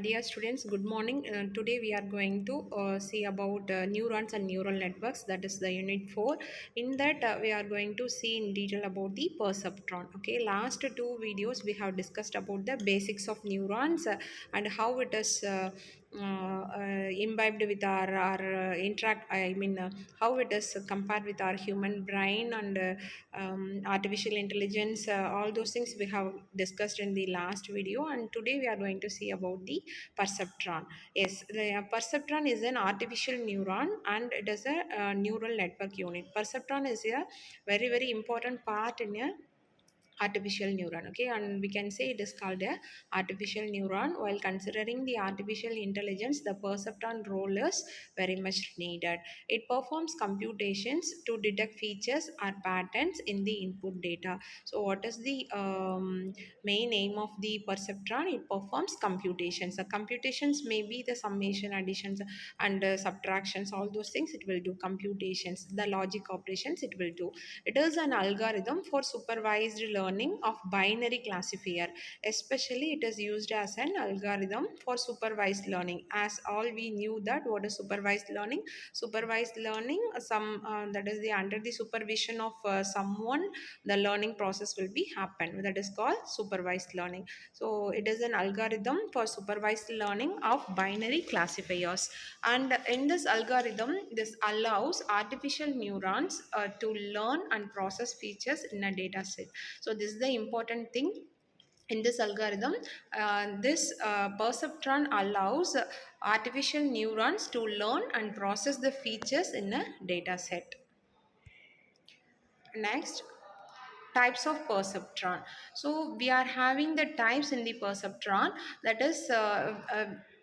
Dear students, good morning. Today we are going to see about neurons and neural networks. That is the unit 4. In that, we are going to see in detail about the perceptron. Okay, last two videos we have discussed about the basics of neurons and how it is imbibed with our interact. How it is compared with our human brain and artificial intelligence. All those things we have discussed in the last video, and today we are going to see about the perceptron. Yes, the perceptron is an artificial neuron and it is a neural network unit. Perceptron is a very important part in a artificial neuron. Okay, and we can say it is called a artificial neuron. While considering the artificial intelligence, the perceptron role is very much needed. It performs computations to detect features or patterns in the input data. So what is the main aim of the perceptron? It performs computations. The computations may be the summation, additions, and subtractions, all those things it will do. Computations, the logic operations it will do. It is an algorithm for supervised learning of binary classifier. Especially it is used as an algorithm for supervised learning. As all we knew that what is supervised learning? Supervised learning, that is the under the supervision of someone, the learning process will be happen. That is called supervised learning. So it is an algorithm for supervised learning of binary classifiers. And in this algorithm, this allows artificial neurons to learn and process features in a data set. So this is the important thing in this algorithm. This perceptron allows artificial neurons to learn and process the features in a data set. Next, types of perceptron. So we are having the types in the perceptron. That is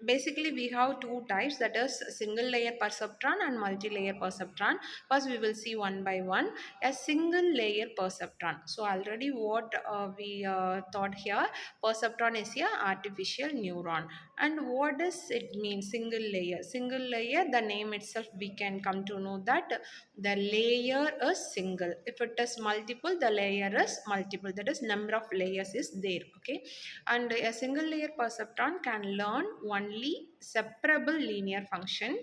basically we have two types, that is single layer perceptron and multi-layer perceptron. First we will see one by one. A single layer perceptron. So already what we thought here, perceptron is a artificial neuron. And what does it mean, single layer? Single layer, the name itself we can come to know that the layer is single. If it is multiple, the layer is multiple, that is number of layers is there. Okay, and a single layer perceptron can learn only separable linear function,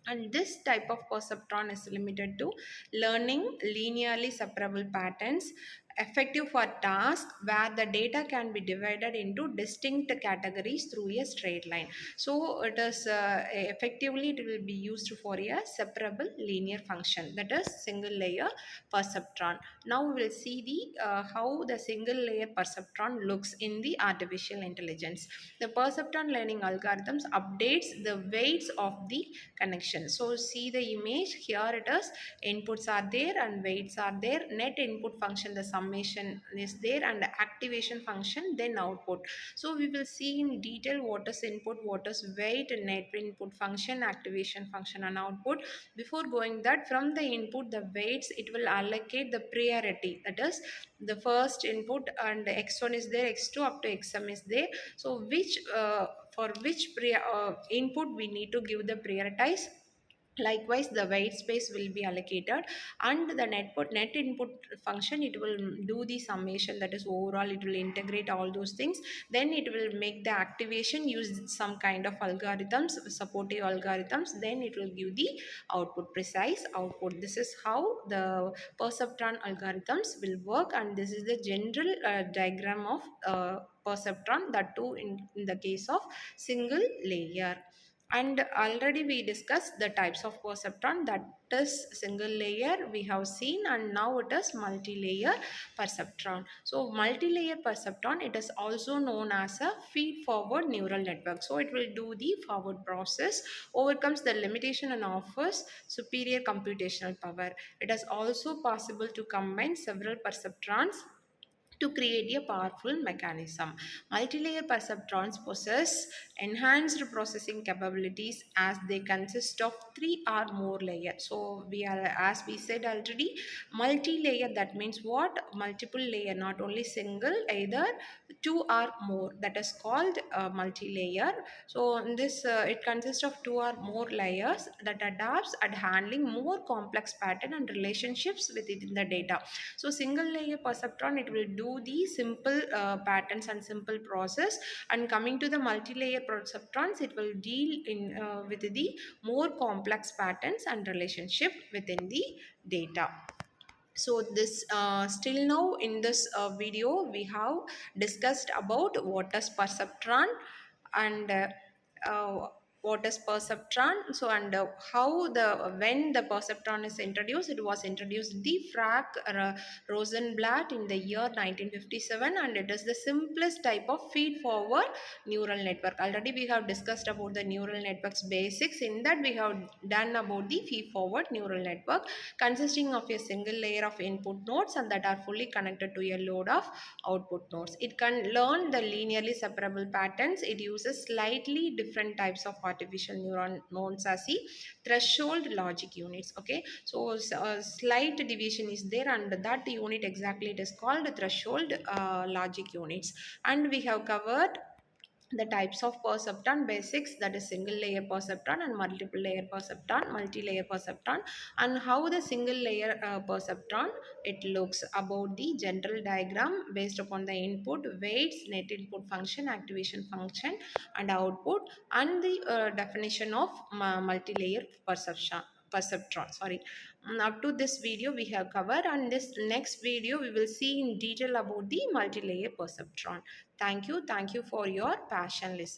and this type of perceptron is limited to learning linearly separable patterns, effective for tasks where the data can be divided into distinct categories through a straight line. So it is effectively it will be used for a separable linear function, that is single layer perceptron. Now we will see the how the single layer perceptron looks in the artificial intelligence. The perceptron learning algorithms updates the weights of the connection. So see the image here, it is inputs are there and weights are there. Net input function, the summation is there, and the activation function, then output. So we will see in detail what is input, what is weight, net input function, activation function, and output. Before going that, from the input, the weights, it will allocate the priority, that is the first input, and x1 is there, x2 up to xm is there. So which for which input we need to give the prioritize. Likewise, the white space will be allocated, and the net input function, it will do the summation, that is overall it will integrate all those things. Then it will make the activation, use some kind of algorithms, supportive algorithms, then it will give the output, precise output. This is how the perceptron algorithms will work, and this is the general diagram of perceptron, that too in the case of single layer. And already we discussed the types of perceptron, that is single layer we have seen, and now it is multi-layer perceptron. So multi-layer perceptron, it is also known as a feed forward neural network. So it will do the forward process, overcomes the limitation, and offers superior computational power. It is also possible to combine several perceptrons to create a powerful mechanism. Multi-layer perceptrons possess enhanced processing capabilities as they consist of three or more layers. So we are, as we said already, multi-layer, that means what? Multiple layer, not only single, either two or more, that is called multi-layer. So in this it consists of two or more layers that adapts at handling more complex pattern and relationships within the data. So single layer perceptron, it will do the simple patterns and simple process, and coming to the multi-layer perceptrons, it will deal in with the more complex patterns and relationship within the data. So this still now in this video we have discussed about what is perceptron and uh, what is perceptron. So and how the when the perceptron is introduced, it was introduced in the Frank Rosenblatt in the year 1957, and it is the simplest type of feed forward neural network. Already we have discussed about the neural networks basics. In that we have done about the feed forward neural network, consisting of a single layer of input nodes and that are fully connected to a load of output nodes. It can learn the linearly separable patterns. It uses slightly different types of artificial neuron known as the threshold logic units. Okay, so a slight deviation is there, and that unit exactly it is called threshold logic units. And we have covered the types of perceptron basics, that is single layer perceptron and multiple layer perceptron, multi-layer perceptron, and how the single layer perceptron it looks, about the general diagram based upon the input weights, net input function, activation function and output, and the definition of multi-layer perceptron. Sorry. Up to this video we have covered, and this next video we will see in detail about the multi-layer perceptron. Thank you. Thank you for your passion listening.